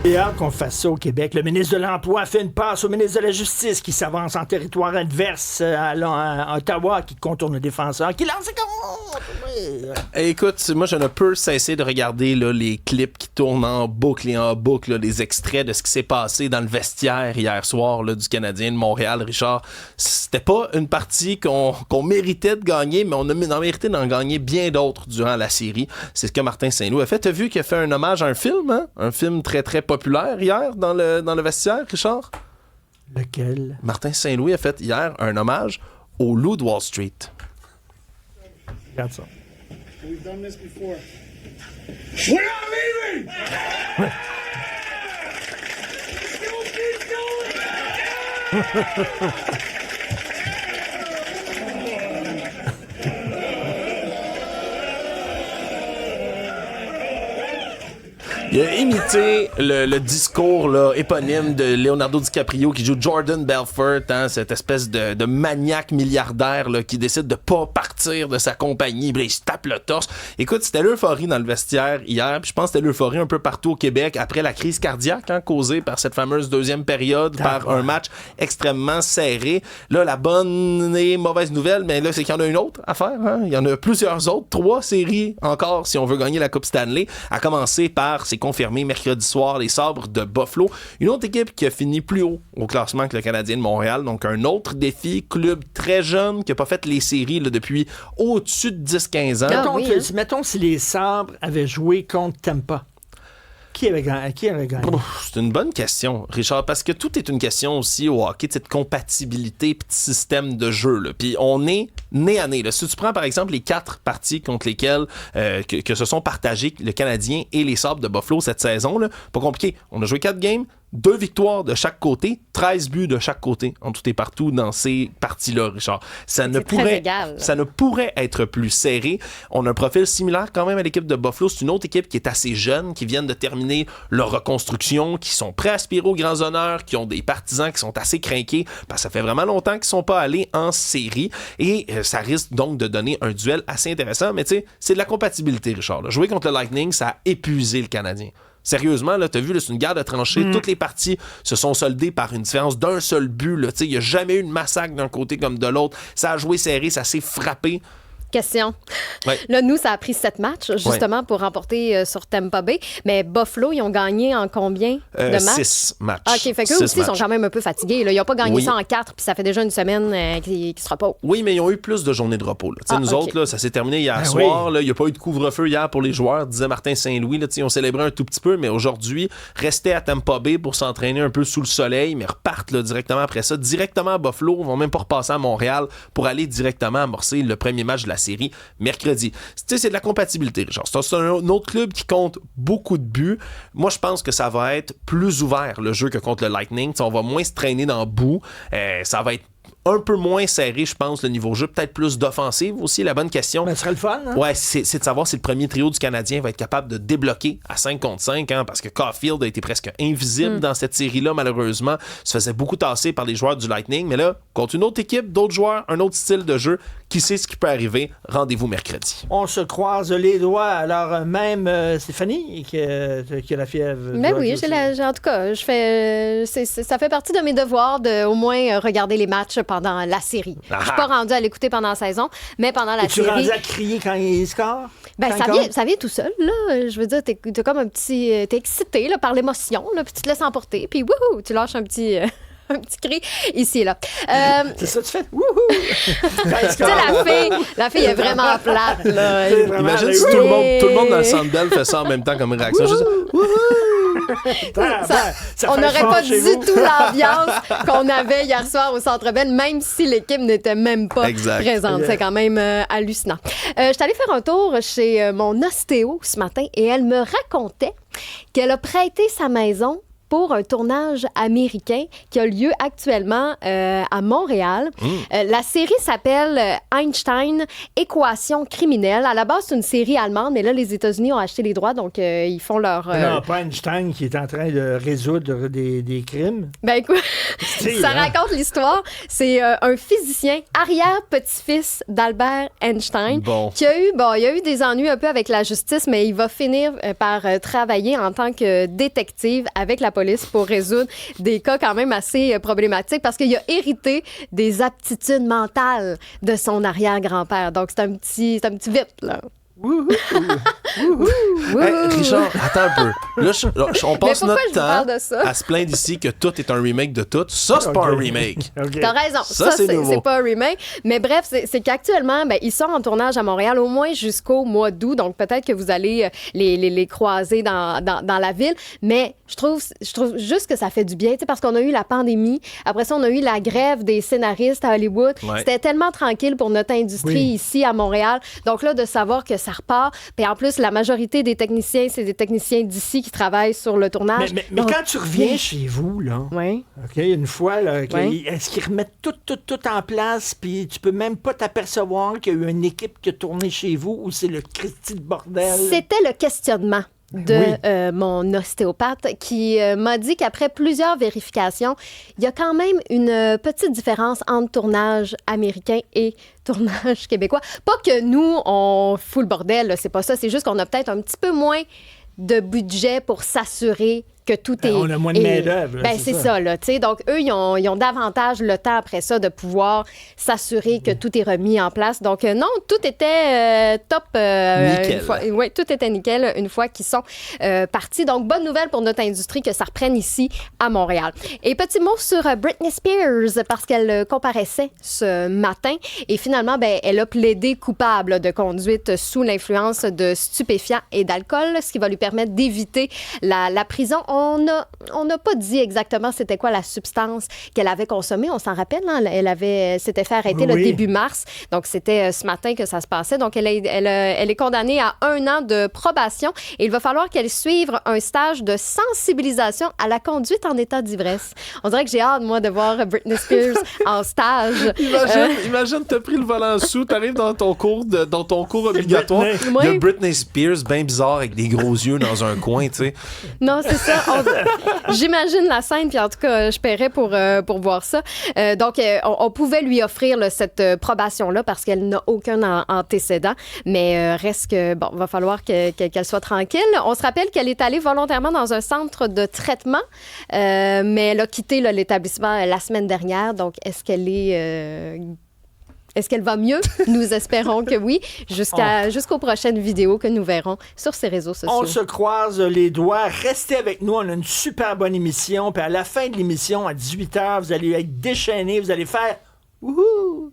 Et hâte qu'on fasse ça au Québec. Le ministre de l'Emploi fait une passe au ministre de la Justice qui s'avance en territoire adverse à Ottawa, qui contourne le défenseur, qui lance Écoute, moi, je ne peux cesser de regarder là, les clips qui tournent en boucle et en boucle, là, les extraits de ce qui s'est passé dans le vestiaire hier soir là, du Canadien de Montréal. Richard, c'était pas une partie qu'on méritait de gagner, mais on a mérité d'en gagner bien d'autres durant la série. C'est ce que Martin Saint-Louis a fait. T'as vu qu'il a fait un hommage à un film, hein? Un film très, très populaire hier dans le vestiaire, Richard? Lequel? Martin Saint-Louis a fait hier un hommage au loup de Wall Street. Regarde ça. We've done this before. We're not leaving! Il a imité le discours là, éponyme de Leonardo DiCaprio qui joue Jordan Belfort, hein, cette espèce de maniaque milliardaire là, qui décide de pas partir de sa compagnie, puis il se tape le torse. Écoute, c'était l'euphorie dans le vestiaire hier, puis je pense que c'était l'euphorie un peu partout au Québec après la crise cardiaque causée par cette fameuse deuxième période, par un match extrêmement serré. Là, la bonne et mauvaise nouvelle, mais là, c'est qu'il y en a une autre à faire. Hein? Il y en a plusieurs autres, 3 séries encore si on veut gagner la Coupe Stanley, à commencer par, c'est confirmé mercredi soir, les Sabres de Buffalo. Une autre équipe qui a fini plus haut au classement que le Canadien de Montréal. Donc, un autre défi. Club très jeune qui n'a pas fait les séries là, depuis au-dessus de 10-15 ans. Mettons si les Sabres avaient joué contre Tampa. Qui avait gagné? C'est une bonne question, Richard, parce que tout est une question aussi au hockey, de cette compatibilité et de système de jeu. Là. Puis on est nez à nez. Là. Si tu prends, par exemple, les 4 parties contre lesquelles que se sont partagés le Canadien et les Sabres de Buffalo cette saison, là, pas compliqué. On a joué 4 games, 2 victoires de chaque côté, 13 buts de chaque côté, en tout et partout dans ces parties-là, Richard. Ça ne pourrait être plus serré. On a un profil similaire quand même à l'équipe de Buffalo. C'est une autre équipe qui est assez jeune, qui viennent de terminer leur reconstruction, qui sont prêts à aspirer aux grands honneurs, qui ont des partisans qui sont assez crinqués, parce que ça fait vraiment longtemps qu'ils ne sont pas allés en série. Et ça risque donc de donner un duel assez intéressant. Mais tu sais, c'est de la compatibilité, Richard. Là. Jouer contre le Lightning, ça a épuisé le Canadien. Sérieusement, là, t'as vu, là, c'est une guerre de tranchées. Toutes les parties se sont soldées par une différence d'un seul but. Il n'y a jamais eu de massacre d'un côté comme de l'autre. Ça a joué serré, ça s'est frappé. Question. Ouais. Là, nous, ça a pris 7 matchs, justement, pour remporter sur Tampa Bay. Mais Buffalo, ils ont gagné en combien de matchs? 6 matchs. Ah, OK, fait qu'eux aussi, ils sont quand même un peu fatigués. Là. Ils n'ont pas gagné ça en 4, puis ça fait déjà une semaine qu'ils se reposent. Oui, mais ils ont eu plus de journées de repos. Là. Nous autres, là, ça s'est terminé hier soir. Il n'y a pas eu de couvre-feu hier pour les joueurs, disait Martin Saint-Louis. Là, ils ont célébré un tout petit peu, mais aujourd'hui, rester à Tampa Bay pour s'entraîner un peu sous le soleil, mais repartent là, directement après ça, directement à Buffalo. Ils vont même pas repasser à Montréal pour aller directement amorcer le premier match de la série mercredi. C'est de la compatibilité, Richard. C'est un autre club qui compte beaucoup de buts. Moi, je pense que ça va être plus ouvert, le jeu, que contre le Lightning. On va moins se traîner dans le bout. Ça va être un peu moins serré, je pense, le niveau jeu. Peut-être plus d'offensive aussi, la bonne question. Mais ce serait le fun, hein? Ouais, c'est de savoir si le premier trio du Canadien va être capable de débloquer à 5 contre 5, hein, parce que Caulfield a été presque invisible dans cette série-là, malheureusement. Se faisait beaucoup tasser par les joueurs du Lightning. Mais là, contre une autre équipe, d'autres joueurs, un autre style de jeu, qui sait ce qui peut arriver? Rendez-vous mercredi. On se croise les doigts. Alors, même Stéphanie, qui a la fièvre. Mais oui, en tout cas, ça fait partie de mes devoirs de au moins regarder les matchs pendant la série. Je suis pas rendue à l'écouter pendant la saison, mais pendant la série... Tu es rendue à crier quand il score? Ça vient tout seul, là. Je veux dire, t'es comme un petit... T'es excité là, par l'émotion, là, puis tu te laisses emporter, puis wouhou, tu lâches un petit... un petit cri ici et là. C'est ça que tu fais? Wouhou! Tu sais, la fille est vraiment plate, là. Imagine si tout le monde dans le Centre Bell fait ça en même temps comme réaction. Juste, on n'aurait pas du tout l'ambiance qu'on avait hier soir au Centre Bell, même si l'équipe n'était même pas présente. C'est quand même hallucinant. Je suis allée faire un tour chez mon ostéo ce matin et elle me racontait qu'elle a prêté sa maison pour un tournage américain qui a lieu actuellement à Montréal. La série s'appelle Einstein, Équation criminelle. À la base, c'est une série allemande, mais là, les États-Unis ont acheté les droits, donc ils font leur... Non, pas Einstein qui est en train de résoudre des crimes. Ben écoute, ça raconte l'histoire. C'est un physicien, arrière-petit-fils d'Albert Einstein, qui a eu des ennuis un peu avec la justice, mais il va finir par travailler en tant que détective avec la police pour résoudre des cas quand même assez problématiques parce qu'il a hérité des aptitudes mentales de son arrière-grand-père. Donc, c'est un petit vite, là. Richard, attends un peu. Là, on passe notre temps à se plaindre ici que tout est un remake de tout. Ça, c'est pas un remake. T'as raison. Ça c'est pas un remake. Mais bref, c'est qu'actuellement, ils sont en tournage à Montréal au moins jusqu'au mois d'août. Donc, peut-être que vous allez les croiser dans la ville. Mais je trouve juste que ça fait du bien, parce qu'on a eu la pandémie. Après ça, on a eu la grève des scénaristes à Hollywood. Ouais. C'était tellement tranquille pour notre industrie ici à Montréal. Donc là, de savoir que ça repart. Puis en plus, la majorité des techniciens, c'est des techniciens d'ici qui travaillent sur le tournage. Mais quand tu reviens chez vous, là, une fois, là, est-ce qu'ils remettent tout en place, puis tu peux même pas t'apercevoir qu'il y a eu une équipe qui a tourné chez vous ou c'est le Christy de bordel? C'était le questionnement de mon ostéopathe qui m'a dit qu'après plusieurs vérifications, il y a quand même une petite différence entre tournage américain et tournage québécois. Pas que nous, on fout le bordel, là, c'est pas ça. C'est juste qu'on a peut-être un petit peu moins de budget pour s'assurer que tout est... On a moins de main-d'œuvre. C'est ça, là. Donc, eux, ils ont davantage le temps après ça de pouvoir s'assurer que tout est remis en place. Donc, non, tout était top. Nickel. Tout était nickel une fois qu'ils sont partis. Donc, bonne nouvelle pour notre industrie que ça reprenne ici à Montréal. Et petit mot sur Britney Spears, parce qu'elle comparaissait ce matin. Et finalement, elle a plaidé coupable de conduite sous l'influence de stupéfiants et d'alcool, ce qui va lui permettre d'éviter la prison. On n'a pas dit exactement c'était quoi la substance qu'elle avait consommée. On s'en rappelle, hein? Elle s'était fait arrêter le début mars. Donc, c'était ce matin que ça se passait. Donc, elle est condamnée à 1 an de probation et il va falloir qu'elle suive un stage de sensibilisation à la conduite en état d'ivresse. On dirait que j'ai hâte, moi, de voir Britney Spears en stage. Imagine, t'as pris le volant sous, t'arrives dans ton cours obligatoire. Il y a Britney Spears, bien bizarre, avec des gros yeux dans un coin, tu sais. Non, c'est ça. J'imagine la scène, puis en tout cas, je paierais pour voir ça. Donc, on pouvait lui offrir cette probation-là parce qu'elle n'a aucun antécédent, mais reste que, va falloir qu'elle soit tranquille. On se rappelle qu'elle est allée volontairement dans un centre de traitement, mais elle a quitté l'établissement la semaine dernière. Donc, est-ce qu'elle va mieux? Nous espérons que oui, jusqu'aux prochaines vidéos que nous verrons sur ces réseaux sociaux. On se croise les doigts. Restez avec nous. On a une super bonne émission. Puis à la fin de l'émission, à 18h, vous allez être déchaînés. Vous allez faire « Wouhou! »